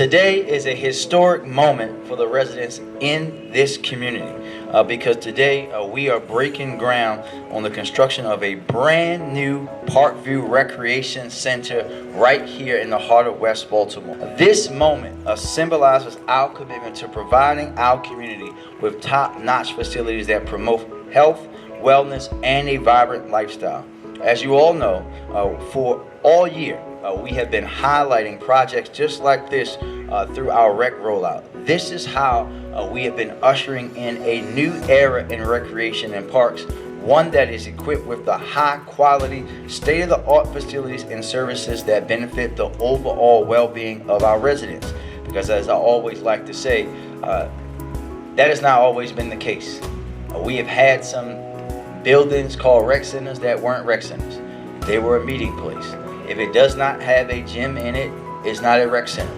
Today is a historic moment for the residents in this community because today we are breaking ground on the construction of a brand new Parkview Recreation Center right here in the heart of West Baltimore. This moment symbolizes our commitment to providing our community with top-notch facilities that promote health, wellness, and a vibrant lifestyle. As you all know, for all year, we have been highlighting projects just like this through our rec rollout. This is how we have been ushering in a new era in recreation and parks, one that is equipped with the high quality, state-of-the-art facilities and services that benefit the overall well-being of our residents. Because as I always like to say, that has not always been the case. We have had some buildings called rec centers that weren't rec centers. They were a meeting place. If it does not have a gym in it, it's not a rec center.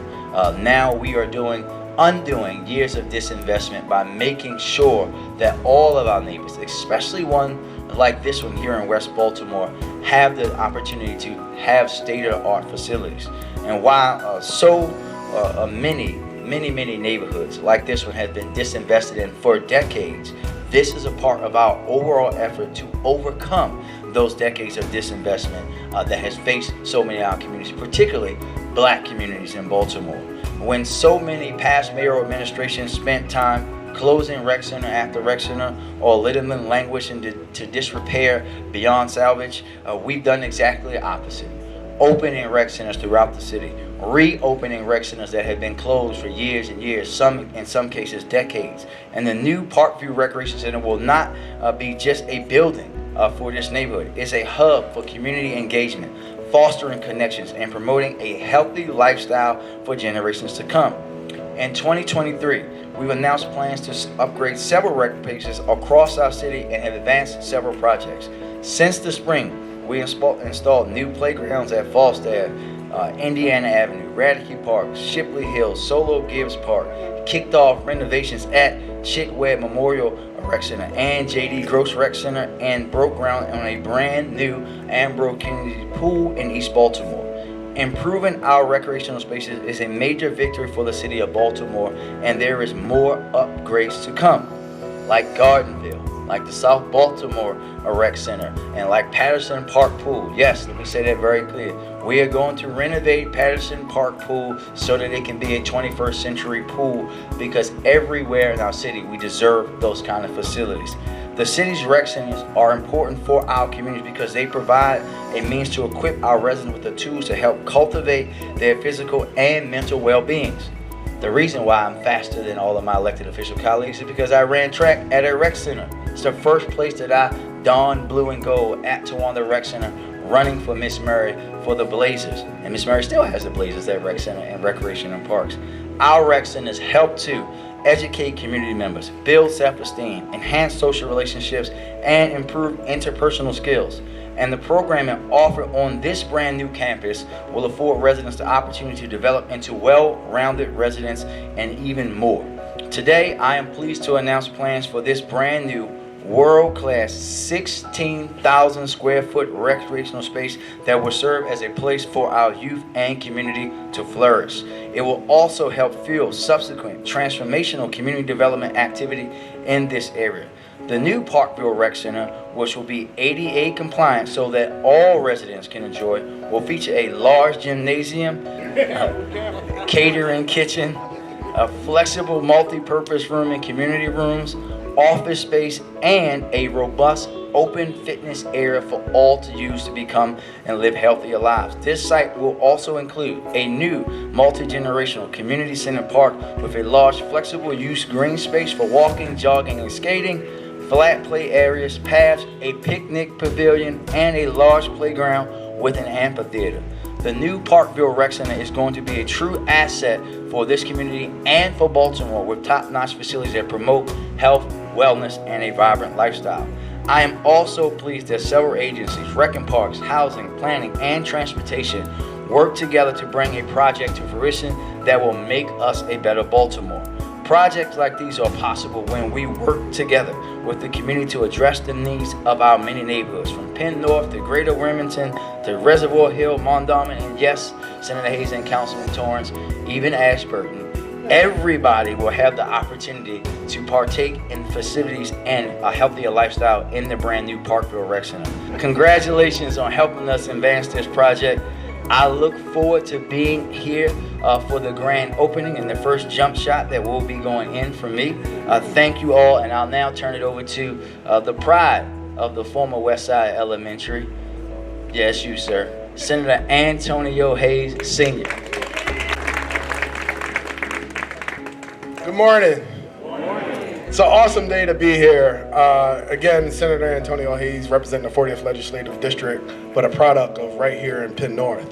Now we are undoing years of disinvestment by making sure that all of our neighbors, especially one like this one here in West Baltimore, have the opportunity to have state-of-the-art facilities. And while many neighborhoods like this one have been disinvested in for decades, this is a part of our overall effort to overcome those decades of disinvestment that has faced so many of our communities, particularly black communities in Baltimore. When so many past mayoral administrations spent time closing rec center after rec center or letting them languish into disrepair beyond salvage, we've done exactly the opposite. Opening rec centers throughout the city, reopening rec centers that have been closed for years and years, in some cases decades. And the new Parkview Recreation Center will not be just a building for this neighborhood. It's a hub for community engagement, fostering connections, and promoting a healthy lifestyle for generations to come. In 2023, we've announced plans to upgrade several rec spaces across our city and have advanced several projects. Since the spring, we installed new playgrounds at Falstaff, Indiana Avenue, Radke Park, Shipley Hills, Solo Gibbs Park, kicked off renovations at Chick Webb Memorial Rec Center and JD Gross Rec Center, and broke ground on a brand new Ambrose Kennedy Pool in East Baltimore. Improving our recreational spaces is a major victory for the city of Baltimore, and there is more upgrades to come, like Gardenville, like the South Baltimore Rec Center, and like Patterson Park Pool. Yes, let me say that very clear. We are going to renovate Patterson Park Pool so that it can be a 21st century pool, because everywhere in our city we deserve those kind of facilities. The city's rec centers are important for our communities because they provide a means to equip our residents with the tools to help cultivate their physical and mental well-beings. The reason why I'm faster than all of my elected official colleagues is because I ran track at a rec center. It's the first place that I donned blue and gold at Towanda Rec Center, running for Miss Murray for the Blazers. And Miss Murray still has the Blazers at Rec Center and Recreation and Parks. Our rec centers help to educate community members, build self-esteem, enhance social relationships, and improve interpersonal skills. And the programming offered on this brand new campus will afford residents the opportunity to develop into well-rounded residents and even more. Today, I am pleased to announce plans for this brand new world-class 16,000 square foot recreational space that will serve as a place for our youth and community to flourish. It will also help fuel subsequent transformational community development activity in this area. The new Parkview Rec Center, which will be ADA compliant so that all residents can enjoy, will feature a large gymnasium, catering kitchen, a flexible multi-purpose room and community rooms, office space, and a robust open fitness area for all to use to become and live healthier lives. This site will also include a new multi-generational community center park with a large flexible use green space for walking, jogging, and skating, flat play areas, paths, a picnic pavilion, and a large playground with an amphitheater. The new Parkview Rec Center is going to be a true asset for this community and for Baltimore, with top-notch facilities that promote health, wellness, and a vibrant lifestyle. I am also pleased that several agencies, rec and parks, housing, planning, and transportation work together to bring a project to fruition that will make us a better Baltimore. Projects like these are possible when we work together with the community to address the needs of our many neighborhoods, from Penn North to Greater Wilmington to Reservoir Hill, Mondawmin, and yes, Senator Hayes and Councilman Torrance, even Ashburton. Everybody will have the opportunity to partake in facilities and a healthier lifestyle in the brand new Parkview Rec Center. Congratulations on helping us advance this project. I look forward to being here for the grand opening and the first jump shot that will be going in for me. Thank you all, and I'll now turn it over to the pride of the former Westside Elementary. Yes, you, sir. Senator Antonio Hayes, Sr. Good morning. It's an awesome day to be here. Again, Senator Antonio Hayes, representing the 40th Legislative District, but a product of right here in Penn North.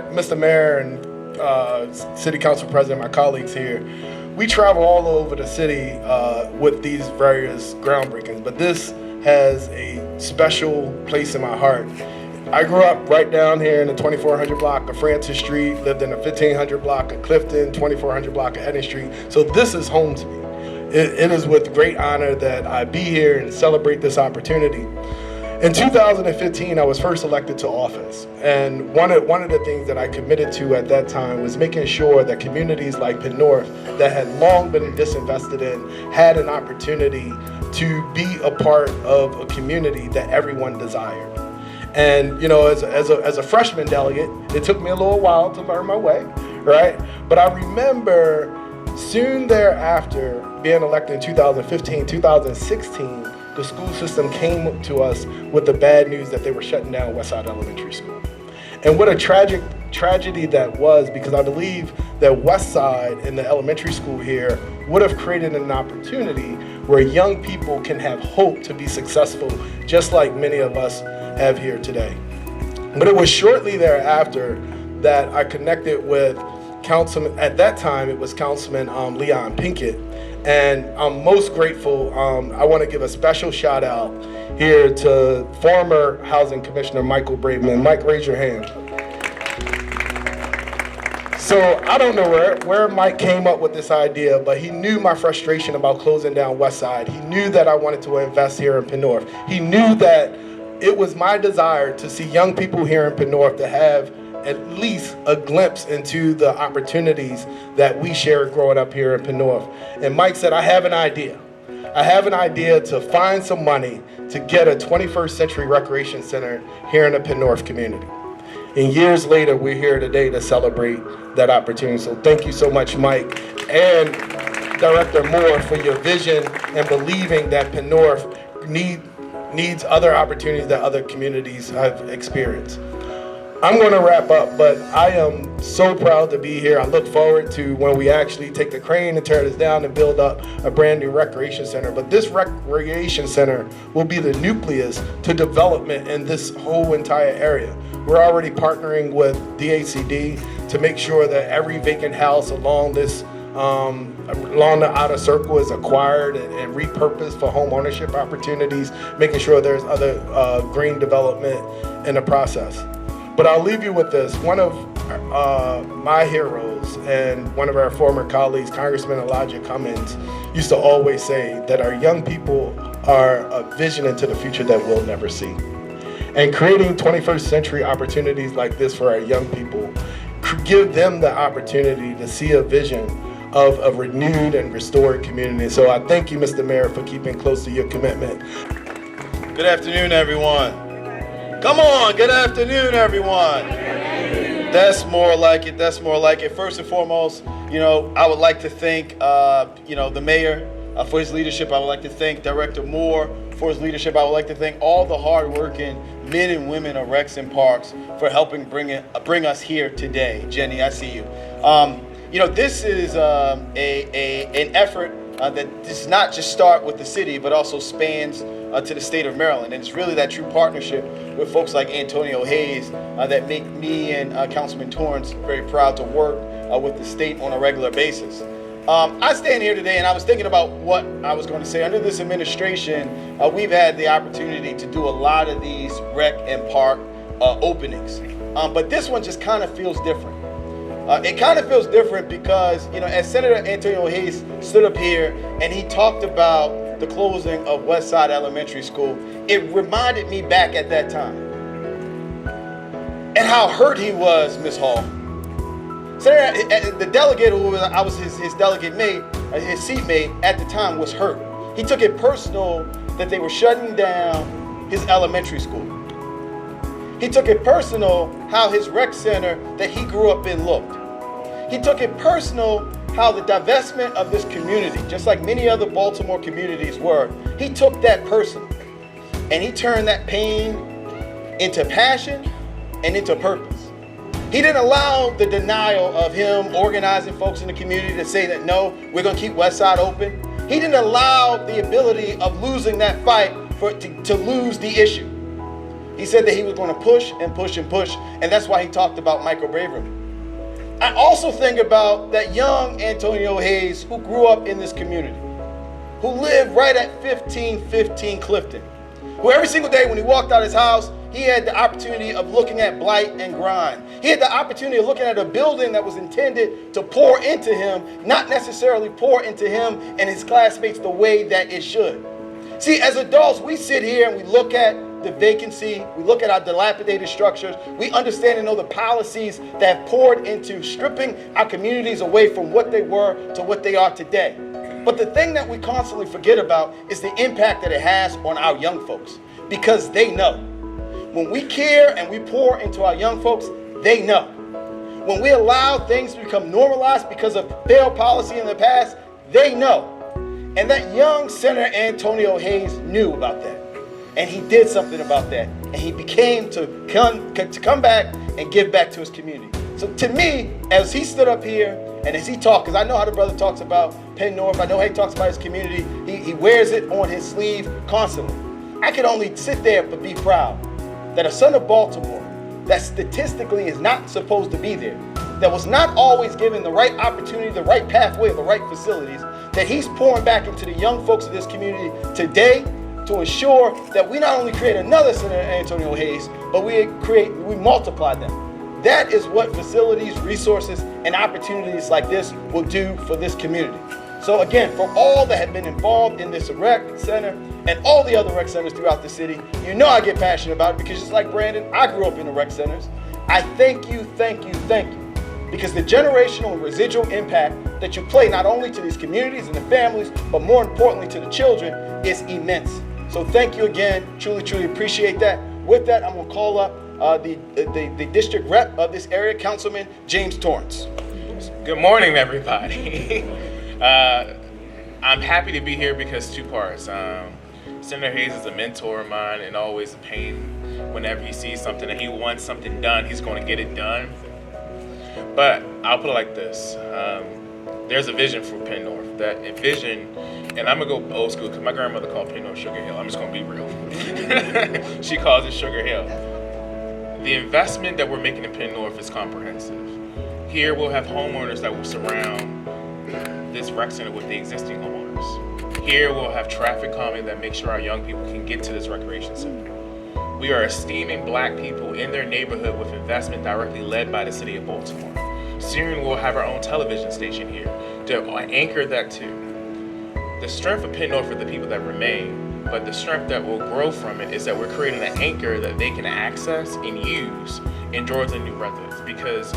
Mr. Mayor and City Council President, my colleagues here, we travel all over the city with these various groundbreakings, but this has a special place in my heart. I grew up right down here in the 2400 block of Francis Street, lived in the 1500 block of Clifton, 2400 block of Eden Street. So this is home to me. It is with great honor that I be here and celebrate this opportunity. In 2015, I was first elected to office. And one of the things that I committed to at that time was making sure that communities like Penn North that had long been disinvested in had an opportunity to be a part of a community that everyone desired. And as a freshman delegate, it took me a little while to learn my way, right? But I remember soon thereafter, being elected in 2015, 2016, the school system came to us with the bad news that they were shutting down Westside Elementary School. And what a tragedy that was, because I believe that Westside and the elementary school here would have created an opportunity where young people can have hope to be successful, just like many of us have here today. But it was shortly thereafter that I connected with Councilman, at that time it was Councilman Leon Pinkett, and I'm most grateful. I want to give a special shout out here to former Housing Commissioner Michael Braveman. Mike, raise your hand. So I don't know where Mike came up with this idea, but he knew my frustration about closing down Westside. He knew that I wanted to invest here in Penn North. He knew that it was my desire to see young people here in Penn North to have at least a glimpse into the opportunities that we shared growing up here in Penn North. And Mike said, I have an idea. I have an idea to find some money to get a 21st century recreation center here in the Penn North community. And years later, we're here today to celebrate that opportunity. So thank you so much, Mike, and Director Moore, for your vision and believing that Penn North needs other opportunities that other communities have experienced. I'm going to wrap up, but I am so proud to be here. I look forward to when we actually take the crane and tear this down and build up a brand new recreation center. But this recreation center will be the nucleus to development in this whole entire area. We're already partnering with DHCD to make sure that every vacant house along this along the outer circle is acquired and repurposed for home ownership opportunities, making sure there's other green development in the process. But I'll leave you with this. One of my heroes and one of our former colleagues, Congressman Elijah Cummings, used to always say that our young people are a vision into the future that we'll never see. And creating 21st century opportunities like this for our young people give them the opportunity to see a vision of a renewed and restored community. So I thank you, Mr. Mayor, for keeping close to your commitment. Good afternoon, everyone. Come on, good afternoon, everyone. That's more like it, that's more like it. First and foremost, I would like to thank, the mayor for his leadership. I would like to thank Director Moore for his leadership. I would like to thank all the hardworking men and women of Recs and Parks for helping bring us here today. Jenny, I see you. This is an effort that does not just start with the city, but also spans to the state of Maryland. And it's really that true partnership with folks like Antonio Hayes that make me and Councilman Torrance very proud to work with the state on a regular basis. I stand here today and I was thinking about what I was going to say. Under this administration, we've had the opportunity to do a lot of these rec and park openings. But this one just kind of feels different. It kind of feels different because, as Senator Antonio Hayes stood up here and he talked about the closing of Westside Elementary School, it reminded me back at that time and how hurt he was, Ms. Hall. Senator, the delegate I was his delegate mate, his seatmate at the time was hurt. He took it personal that they were shutting down his elementary school. He took it personal how his rec center that he grew up in looked. He took it personal how the divestment of this community, just like many other Baltimore communities were, he took that personal. And he turned that pain into passion and into purpose. He didn't allow the denial of him organizing folks in the community to say that, no, we're going to keep Westside open. He didn't allow the ability of losing that fight to lose the issue. He said that he was going to push and push and push, and that's why he talked about micro-bravery. I also think about that young Antonio Hayes who grew up in this community, who lived right at 1515 Clifton, who every single day when he walked out his house, he had the opportunity of looking at blight and grime. He had the opportunity of looking at a building that was intended to pour into him, not necessarily pour into him and his classmates the way that it should. See, as adults, we sit here and we look at the vacancy, we look at our dilapidated structures, we understand and know the policies that have poured into stripping our communities away from what they were to what they are today. But the thing that we constantly forget about is the impact that it has on our young folks, because they know. When we care and we pour into our young folks, they know. When we allow things to become normalized because of failed policy in the past, they know. And that young Senator Antonio Hayes knew about that. And he did something about that. And he became to come back and give back to his community. So to me, as he stood up here and as he talked, because I know how the brother talks about Penn North, I know how he talks about his community, he wears it on his sleeve constantly. I can only sit there but be proud that a son of Baltimore that statistically is not supposed to be there, that was not always given the right opportunity, the right pathway, the right facilities, that he's pouring back into the young folks of this community today to ensure that we not only create another Senator Antonio Hayes, but we multiply them. That is what facilities, resources, and opportunities like this will do for this community. So again, for all that have been involved in this rec center and all the other rec centers throughout the city, you know I get passionate about it because just like Brandon, I grew up in the rec centers. I thank you. Because the generational and residual impact that you play not only to these communities and the families, but more importantly to the children is immense. So thank you again, truly appreciate that. With that, I'm gonna call up the district rep of this area, Councilman James Torrance. Good morning, everybody. I'm happy to be here because two parts. Senator Hayes is a mentor of mine and always a pain whenever he sees something and he wants something done, he's going to get it done. But I'll put it like this. There's a vision for Penn North. That vision, and I'm going to go old school because my grandmother called Penn North Sugar Hill. I'm just going to be real. She calls it Sugar Hill. The investment that we're making in Penn North is comprehensive. Here we'll have homeowners that will surround this rec center with the existing homeowners. Here we'll have traffic calming that makes sure our young people can get to this recreation center. We are esteeming black people in their neighborhood with investment directly led by the city of Baltimore. Soon we'll have our own television station here to anchor that too. The strength of Penn North for the people that remain, but the strength that will grow from it is that we're creating an anchor that they can access and use and draws in new residents, because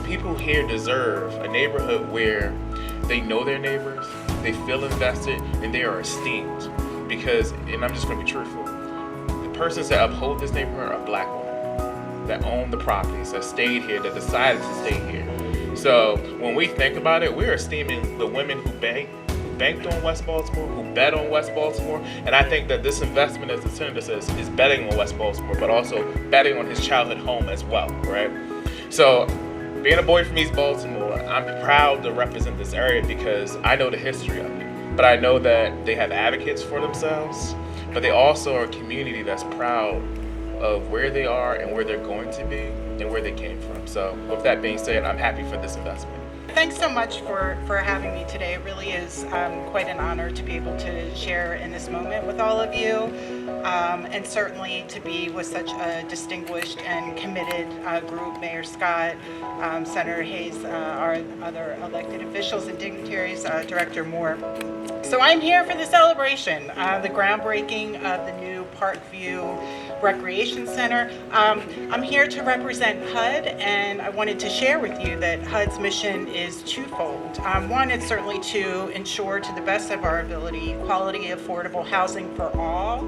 people here deserve a neighborhood where they know their neighbors, they feel invested, and they are esteemed. Because, and I'm just going to be truthful, the persons that uphold this neighborhood are black women that own the properties, that stayed here, that decided to stay here. So when we think about it, we're esteeming the women who banked on West Baltimore, who bet on West Baltimore, and I think that this investment, as the senator says, is betting on West Baltimore, but also betting on his childhood home as well, right? So being a boy from East Baltimore, I'm proud to represent this area because I know the history of it, but I know that they have advocates for themselves, but they also are a community that's proud of where they are and where they're going to be and where they came from. So with that being said, I'm happy for this investment. Thanks so much for having me today. It really is quite an honor to be able to share in this moment with all of you. and certainly to be with such a distinguished and committed group, Mayor Scott, Senator Hayes, our other elected officials and dignitaries, Director Moore. So I'm here for the celebration, the groundbreaking of the new Parkview Recreation Center. I'm here to represent HUD, and I wanted to share with you that HUD's mission is twofold. One is certainly to ensure to the best of our ability quality, affordable housing for all,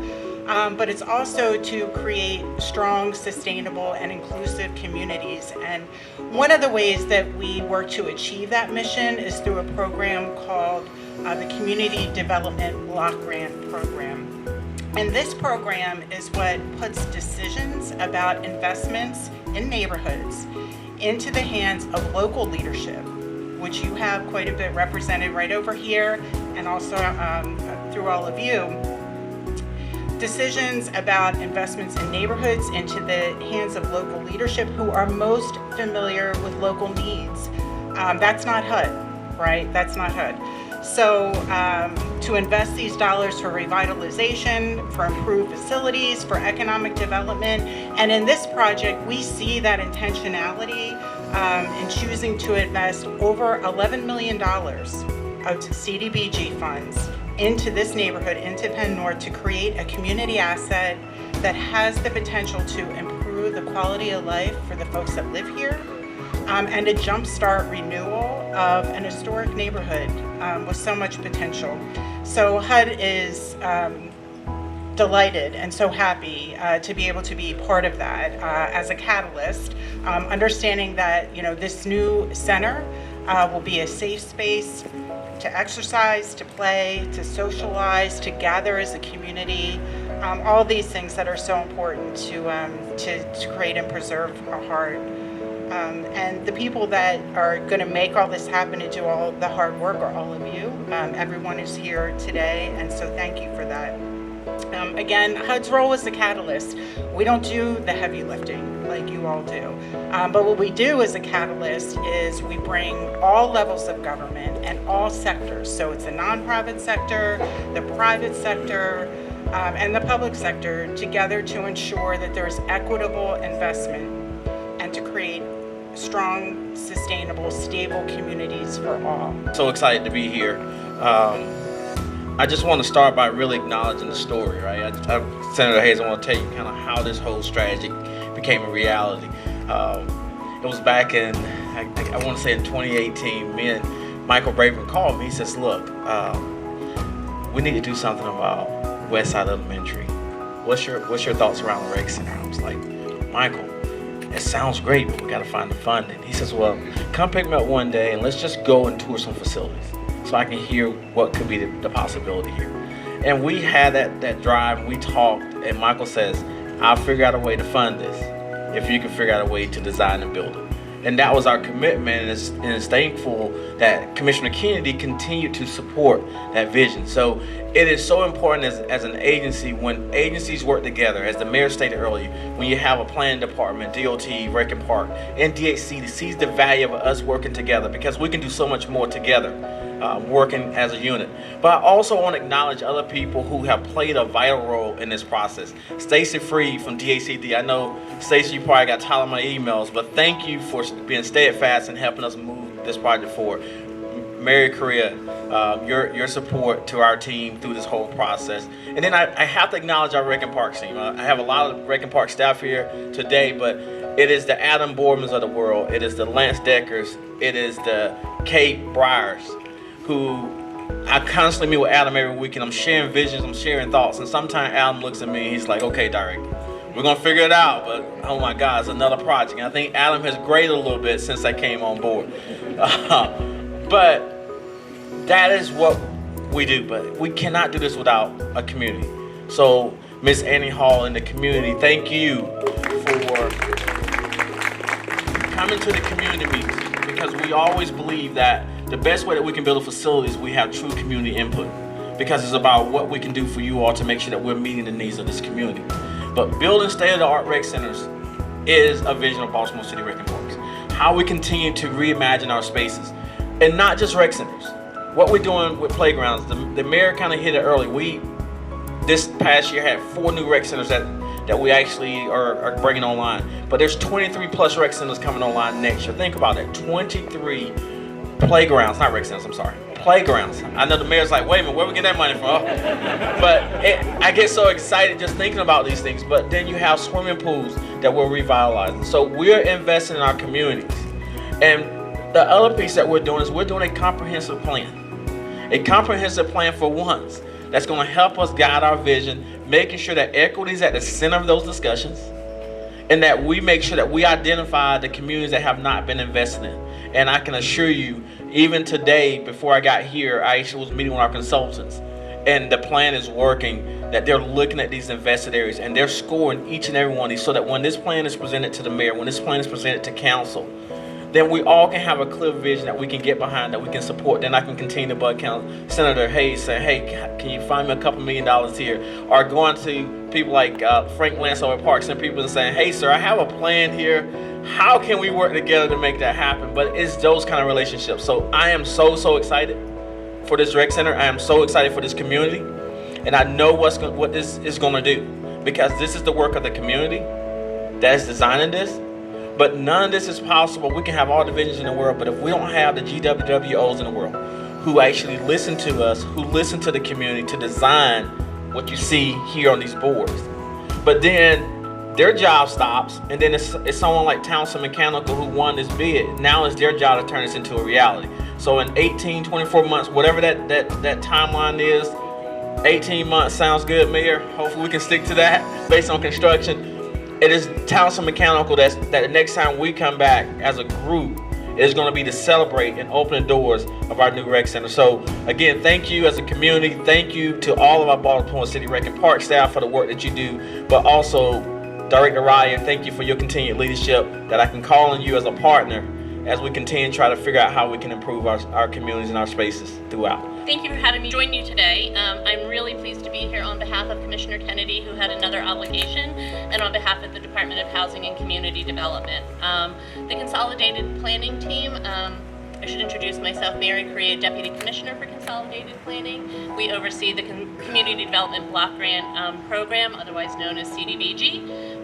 but it's also to create strong, sustainable, and inclusive communities. And one of the ways that we work to achieve that mission is through a program called the Community Development Block Grant Program. And this program is what puts decisions about investments in neighborhoods into the hands of local leadership, which you have quite a bit represented right over here and also through all of you. Decisions about investments in neighborhoods into the hands of local leadership who are most familiar with local needs. That's not HUD, right? That's not HUD. So to invest these dollars for revitalization, for improved facilities, for economic development, and in this project we see that intentionality in choosing to invest over $11 million of CDBG funds into this neighborhood, into Penn North, to create a community asset that has the potential to improve the quality of life for the folks that live here, and to jumpstart renewal of an historic neighborhood with so much potential. So HUD is delighted and so happy to be able to be part of that as a catalyst, understanding that this new center will be a safe space to exercise, to play, to socialize, to gather as a community, all these things that are so important to create and preserve our heart. And the people that are going to make all this happen and do all the hard work are all of you. Everyone is here today, and so thank you for that. Again, HUD's role is the catalyst. We don't do the heavy lifting like you all do. But what we do as a catalyst is we bring all levels of government and all sectors. So it's the nonprofit sector, the private sector, and the public sector together to ensure that there's equitable investment and to create strong, sustainable, stable communities for all. So excited to be here. I just want to start by really acknowledging the story, right? Senator Hayes, I want to tell you kind of how this whole strategy became a reality. It was back in, I want to say in 2018, me and Michael Braven called me. He says, look, we need to do something about Westside Elementary. What's your thoughts around the rec center? I was like, Michael, it sounds great, but we got to find the funding. He says, well, come pick me up one day and let's just go and tour some facilities so I can hear what could be the possibility here. And we had that drive, and we talked, and Michael says, I'll figure out a way to fund this if you can figure out a way to design and build it. And that was our commitment, and it's thankful that Commissioner Kennedy continued to support that vision. So it is so important as an agency, when agencies work together, as the mayor stated earlier, when you have a planning department, DOT, Rec and Park, and DHC, to seize the value of us working together, because we can do so much more together, working as a unit. But I also want to acknowledge other people who have played a vital role in this process. Stacy Freed from DHCD. I know, Stacy, you probably got tired of my emails, but thank you for being steadfast and helping us move this project forward. Mary Correa, your support to our team through this whole process. And then I have to acknowledge our Rec and Park team. I have a lot of Rec and Park staff here today, but it is the Adam Boardmans of the world. It is the Lance Deckers. It is the Kate Bryars, who I constantly meet with Adam every week, and I'm sharing visions, I'm sharing thoughts, and sometimes Adam looks at me and he's like, okay, director, we're gonna figure it out, but oh my God, it's another project. And I think Adam has graded a little bit since I came on board. But that is what we do, but we cannot do this without a community. So Miss Annie Hall and the community, thank you for coming to the community meetings, because we always believe that the best way that we can build a facility is we have true community input, because it's about what we can do for you all to make sure that we're meeting the needs of this community. But building state-of-the-art rec centers is a vision of Baltimore City Rec and Parks. How we continue to reimagine our spaces, and not just rec centers. What we're doing with playgrounds, the mayor kind of hit it early. this past year had 4 new rec centers that we actually are bringing online. But there's 23 plus rec centers coming online next year. Think about it, 23 playgrounds, not rec centers, I'm sorry, playgrounds. I know the mayor's like, wait a minute, where we get that money from? But I get so excited just thinking about these things. But then you have swimming pools that we're revitalizing. So we're investing in our communities. And the other piece that we're doing is we're doing a comprehensive plan. A comprehensive plan for once that's going to help us guide our vision, making sure that equity is at the center of those discussions, and that we make sure that we identify the communities that have not been invested in. And I can assure you, even today, before I got here, I actually was meeting with our consultants, and the plan is working, that they're looking at these invested areas, and they're scoring each and every one of these, so that when this plan is presented to the mayor, when this plan is presented to council, then we all can have a clear vision that we can get behind, that we can support. Then I can continue to bug Senator Hayes, say, hey, can you find me a couple $1 million here? Or going to people like Frank Lance over at Parks and people and saying, hey, sir, I have a plan here. How can we work together to make that happen? But it's those kind of relationships. So I am so excited for this rec center. I am so excited for this community. And I know what this is going to do, because this is the work of the community that is designing this. But none of this is possible. We can have all divisions in the world, but if we don't have the GWWOs in the world who actually listen to us, who listen to the community to design what you see here on these boards, but then their job stops, and then it's someone like Townsend Mechanical who won this bid. Now it's their job to turn this into a reality. So in 18, 24 months, whatever that timeline is, 18 months sounds good, Mayor. Hopefully we can stick to that based on construction. It is Townsend Mechanical that the next time we come back as a group is going to be to celebrate and open the doors of our new rec center. So again, thank you as a community. Thank you to all of our Baltimore City Rec and Park staff for the work that you do, but also Director Ryan, thank you for your continued leadership, that I can call on you as a partner as we continue to try to figure out how we can improve our communities and our spaces throughout. Thank you for having me join you today. I'm really pleased to be here on behalf of Commissioner Kennedy, who had another obligation, and on behalf of the Department of Housing and Community Development. The Consolidated Planning Team, I should introduce myself, Mary Correa, Deputy Commissioner for Consolidated Planning. We oversee the Community Development Block Grant Program, otherwise known as CDBG.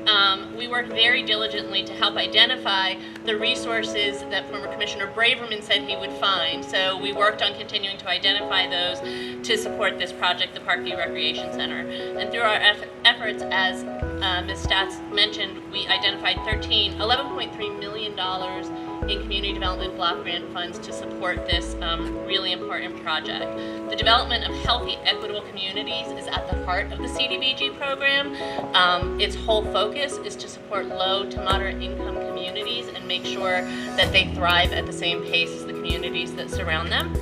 We work very diligently to help identify the resources that former Commissioner Braverman said he would find. So we worked on continuing to identify those to support this project, the Parkview Recreation Center. And through our efforts, as Ms. Stats mentioned, we identified $11.3 million in community development block grant funds to support this really important project. The development of healthy, equitable communities is at the heart of the CDBG program. Its whole focus is to support low to moderate income communities and make sure that they thrive at the same pace as the communities that surround them.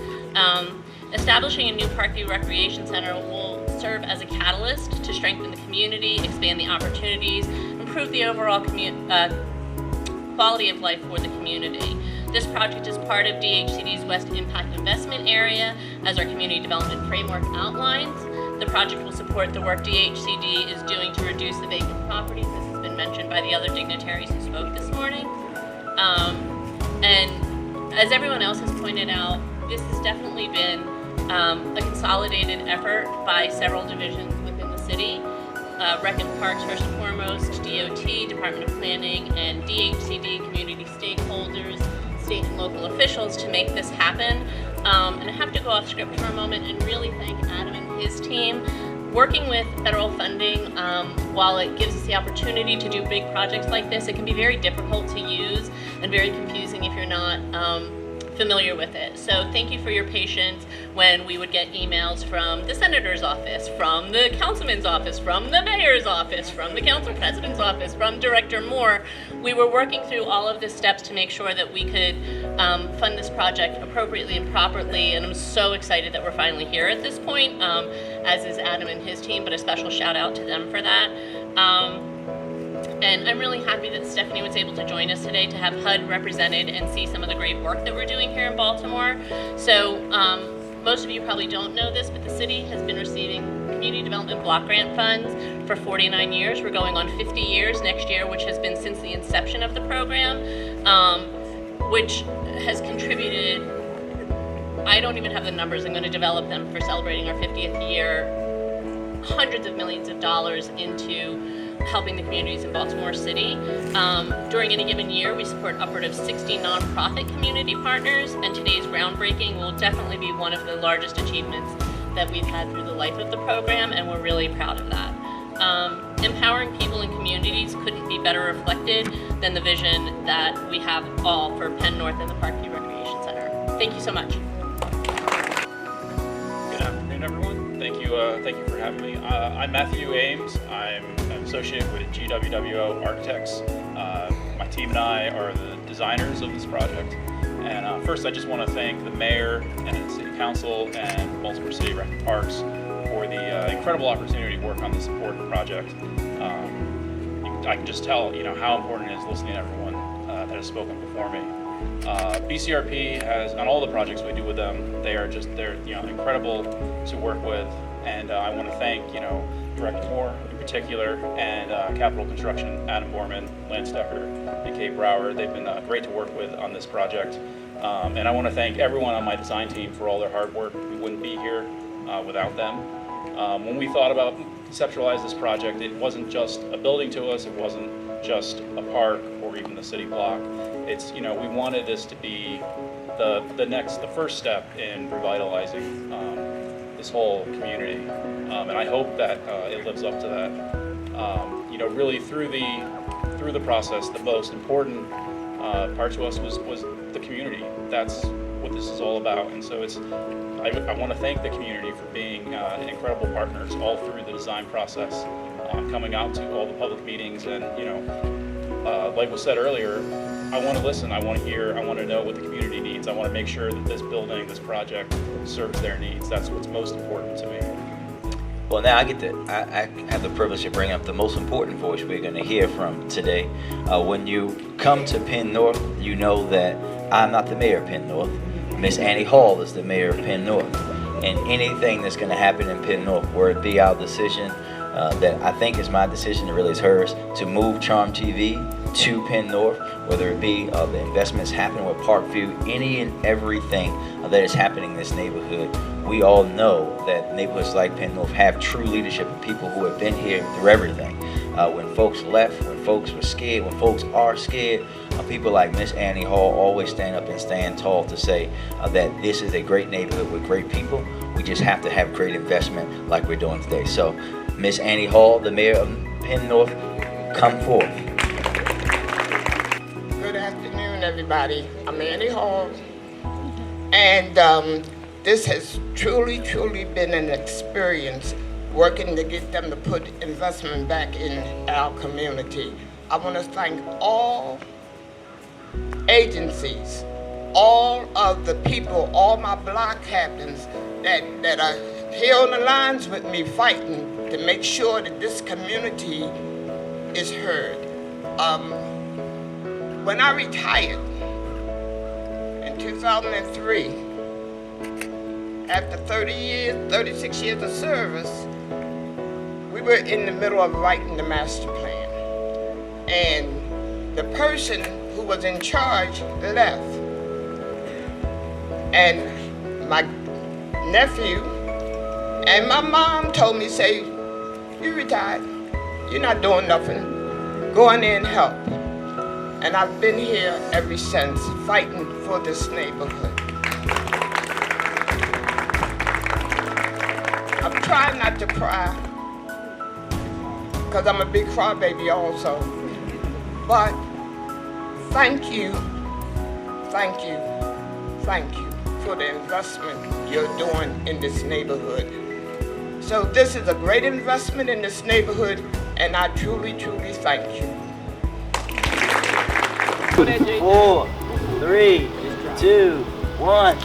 Establishing a new Parkview Recreation Center will serve as a catalyst to strengthen the community, expand the opportunities, improve the overall quality of life for the community. This project is part of DHCD's West Impact Investment Area, as our community development framework outlines. The project will support the work DHCD is doing to reduce the vacant properties. This has been mentioned by the other dignitaries who spoke this morning. And as everyone else has pointed out, this has definitely been a consolidated effort by several divisions within the city. Rec and Parks first and foremost, DOT, Department of Planning, and DHCD, community stakeholders, state and local officials to make this happen. And I have to go off script for a moment and really thank Adam and his team. Working with federal funding, while it gives us the opportunity to do big projects like this, it can be very difficult to use and very confusing if you're not familiar with it. So thank you for your patience when we would get emails from the senator's office, from the councilman's office, from the mayor's office, from the council president's office, from Director Moore. We were working through all of the steps to make sure that we could fund this project appropriately and properly, and I'm so excited that we're finally here at this point, as is Adam and his team, but a special shout out to them for that. And I'm really happy that Stephanie was able to join us today to have HUD represented and see some of the great work that we're doing here in Baltimore. So most of you probably don't know this, but the city has been receiving community development block grant funds for 49 years. We're going on 50 years next year, which has been since the inception of the program, which has contributed, I don't even have the numbers, I'm going to develop them for celebrating our 50th year, hundreds of millions of dollars into helping the communities in Baltimore City. During any given year, we support upward of 60 nonprofit community partners, and today's groundbreaking will definitely be one of the largest achievements that we've had through the life of the program, and we're really proud of that. Empowering people and communities couldn't be better reflected than the vision that we have all for Penn North and the Parkview Recreation Center. Thank you so much. Good afternoon, everyone. Thank you for having me. I'm Matthew Ames. I'm an associate with GWWO Architects. My team and I are the designers of this project. And first, I just want to thank the mayor and city council and Baltimore City Rec and Parks for the incredible opportunity to work on this important project. I can just tell, how important it is listening to everyone that has spoken before me. BCRP has, on all the projects we do with them, they're incredible to work with, and I want to thank, Director Moore in particular, and Capital Construction, Adam Borman, Lance Decker, and Kate Brower. They've been great to work with on this project, and I want to thank everyone on my design team for all their hard work. We wouldn't be here without them. When we thought about conceptualize this project, it wasn't just a building to us, it wasn't just a park or even the city block. It's, we wanted this to be the first step in revitalizing this whole community. And I hope that it lives up to that. Really through the process, the most important part to us was the community. That's what this is all about. And so I want to thank the community for being incredible partners all through the design process, coming out to all the public meetings, and like was said earlier, I want to listen, I want to hear, I want to know what the community needs. I want to make sure that this building, this project, serves their needs. That's what's most important to me. Well, now I have the privilege to bring up the most important voice we're going to hear from today. When you come to Penn North, you know that I'm not the mayor of Penn North. Miss Annie Hall is the mayor of Penn North. And anything that's going to happen in Penn North, where it be our decision, that I think is my decision, it really is hers, to move Charm TV to Penn North, whether it be the investments happening with Parkview, any and everything that is happening in this neighborhood. We all know that neighborhoods like Penn North have true leadership of people who have been here through everything. When folks left, when folks were scared, when folks are scared, people like Miss Annie Hall always stand up and stand tall to say that this is a great neighborhood with great people. We just have to have great investment like we're doing today. So, Miss Annie Hall, the mayor of Penn North, come forth. Good afternoon, everybody. I'm Annie Hall, and this has truly been an experience working to get them to put investment back in our community. I want to thank all agencies, all of the people, all my block captains that are here on the lines with me fighting to make sure that this community is heard. When I retired in 2003, after 36 years of service, we were in the middle of writing the master plan. And the person who was in charge left. And my nephew and my mom told me, say, you retired, you're not doing nothing, go in there and help. And I've been here ever since, fighting for this neighborhood. I'm trying not to cry, because I'm a big crybaby also. But thank you for the investment you're doing in this neighborhood. So this is a great investment in this neighborhood, and I truly thank you. 4, 3, 2, 1.